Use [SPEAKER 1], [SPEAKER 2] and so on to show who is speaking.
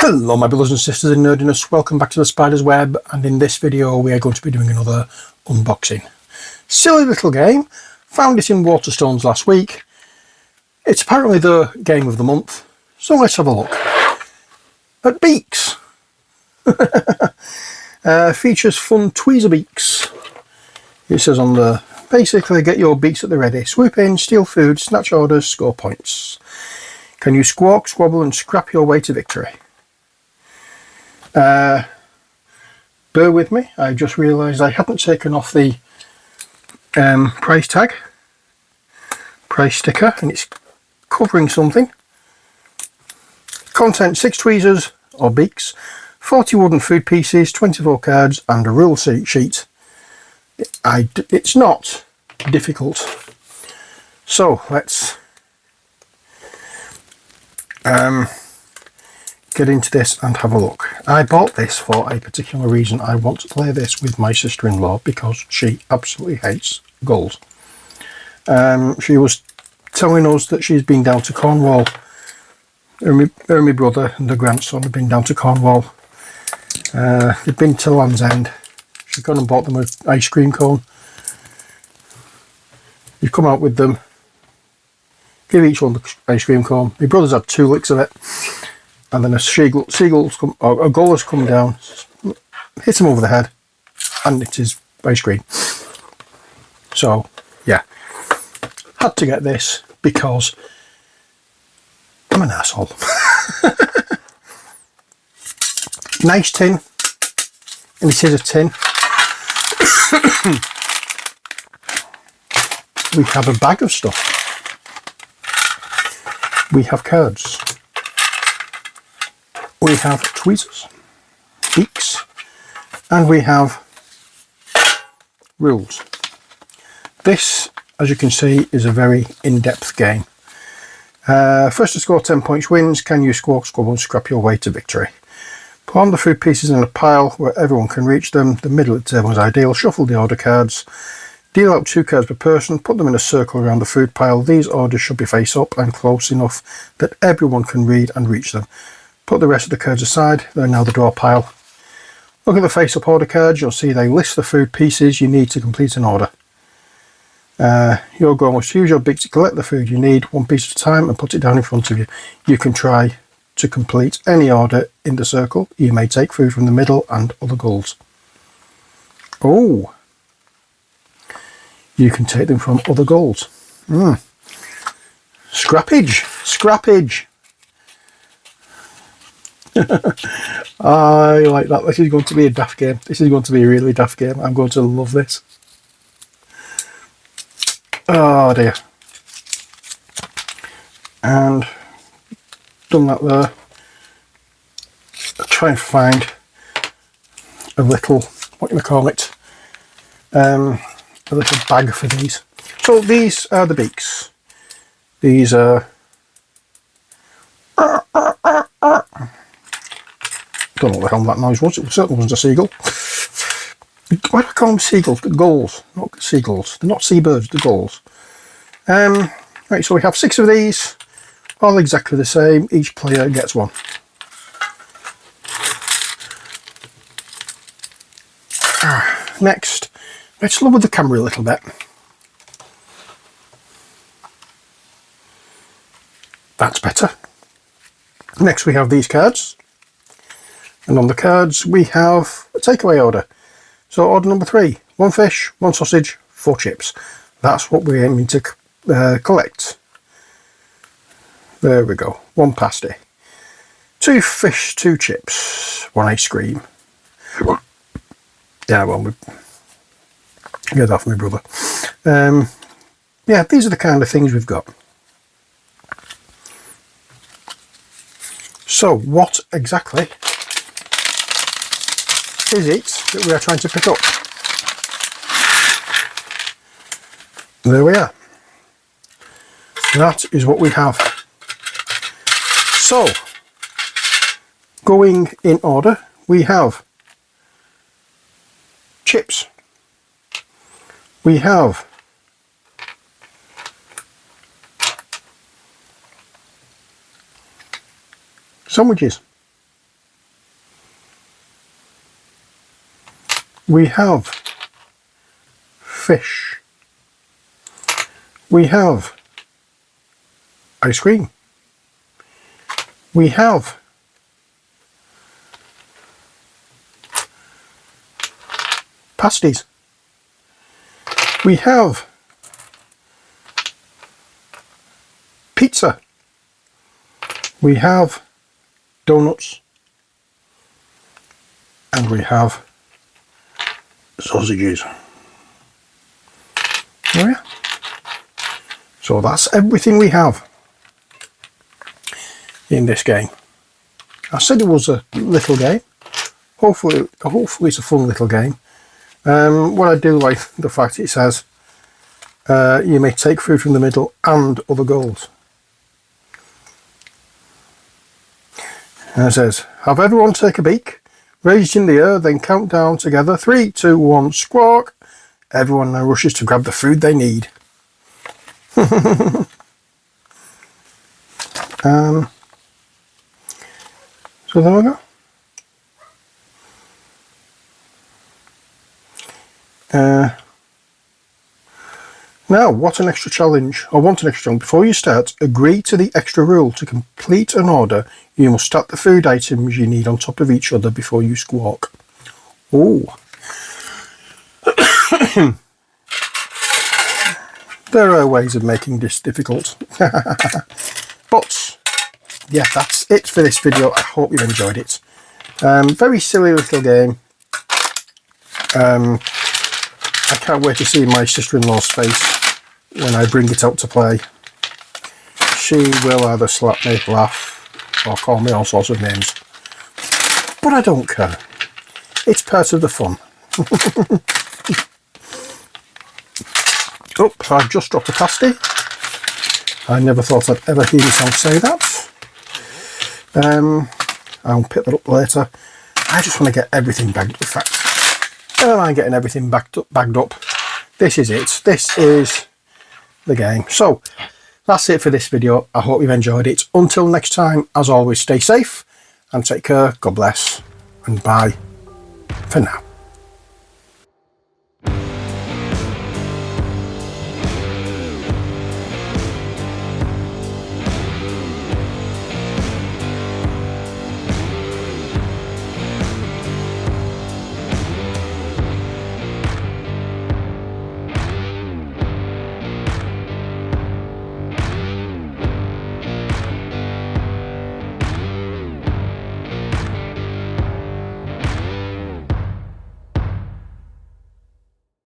[SPEAKER 1] Hello my brothers and sisters in nerdiness, welcome back to the Spider's Web, and in this video we are going to be doing another unboxing. Silly little game, found it in Waterstones last week. It's apparently the game of the month, so let's have a look at Beaks. Features fun tweezer beaks. It says on the, basically get your beaks at the ready, swoop in, steal food, snatch orders, score points. Can you squawk, squabble and scrap your way to victory? Bear with me, I just realised I hadn't taken off the price tag, price sticker, and it's covering something. Content: 6 tweezers or beaks, 40 wooden food pieces, 24 cards and a rule sheet. It's not difficult, so let's get into this and have a look. I bought this for a particular reason. I want to play this with my sister-in-law because she absolutely hates gulls. She was telling us that she's been down to Cornwall. Her and my brother and the grandson have been down to Cornwall. They've been to Land's End. She's gone and bought them an ice cream cone. You come out with them, give each one the ice cream cone. My brother's had 2 licks of it. And then a gull has come down, hit him over the head, and it is ice cream. So, yeah, had to get this because I'm an asshole. Nice tin, and it is a tin. We have a bag of stuff. We have cards. We have tweezers, beaks, and we have rules. This, as you can see, is a very in-depth game. First to score 10 points wins. Can you squawk, squabble and scrap your way to victory? Put on the food pieces in a pile where everyone can reach them. The middle of the table is ideal. Shuffle the order cards. Deal out 2 cards per person. Put them in a circle around the food pile. These orders should be face up and close enough that everyone can read and reach them. Put the rest of the cards aside. They're now the draw pile. Look at the face-up order cards. You'll see they list the food pieces you need to complete an order. Your goal is to use your beak to collect the food you need, 1 piece at a time, and put it down in front of you. You can try to complete any order in the circle. You may take food from the middle and other gulls. Oh! You can take them from other gulls. Scrappage! Scrappage! I like that. This is going to be a daft game. This is going to be a really daft game. I'm going to love this. Oh dear. And done that there. I'll try and find a little, what do we call it? A little bag for these. So these are the beaks. These are don't know what the hell that noise was. It certainly wasn't a seagull. Why do I call them seagulls? Gulls, not seagulls. They're not seabirds, they're gulls. Right, so we have 6 of these, all exactly the same. Each player gets 1. Next, let's lower the camera a little bit. That's better. Next we have these cards. And on the cards we have a takeaway order. So order number 3, 1 fish, 1 sausage, 4 chips. That's what we're aiming to collect. There we go, 1 pasty. 2 fish, 2 chips, 1 ice cream. Yeah, well, we get that for my brother. Yeah, these are the kind of things we've got. So what exactly is it that we are trying to pick up? There we are. That is what we have. So, going in order, we have chips. We have sandwiches. We have fish. We have ice cream. We have pasties. We have pizza. We have donuts. And we have sausages. Oh yeah. So that's everything we have in this game. I said it was a little game. Hopefully it's a fun little game. What I do like the fact it says you may take food from the middle and other goals. And it says, have everyone take a beak, raise it in the air, then count down together. 3, 2, 1, squawk. Everyone now rushes to grab the food they need. So there we go. Now, what an extra challenge. I want an extra challenge. Before you start, agree to the extra rule. To complete an order, you must stack the food items you need on top of each other before you squawk. Oh. There are ways of making this difficult. But, yeah, that's it for this video. I hope you've enjoyed it. Very silly little game. I can't wait to see my sister-in-law's face when I bring it out to play. She will either slap me, laugh, or call me all sorts of names. But I don't care. It's part of the fun. Oh, I've just dropped a pasty. I never thought I'd ever hear myself say that. I'll pick that up later. I just want to get everything bagged up. In fact, never mind getting everything bagged up. This is it. This is the game. So, that's it for this video. I hope you've enjoyed it. Until next time, as always, stay safe and take care. God bless. And bye for now.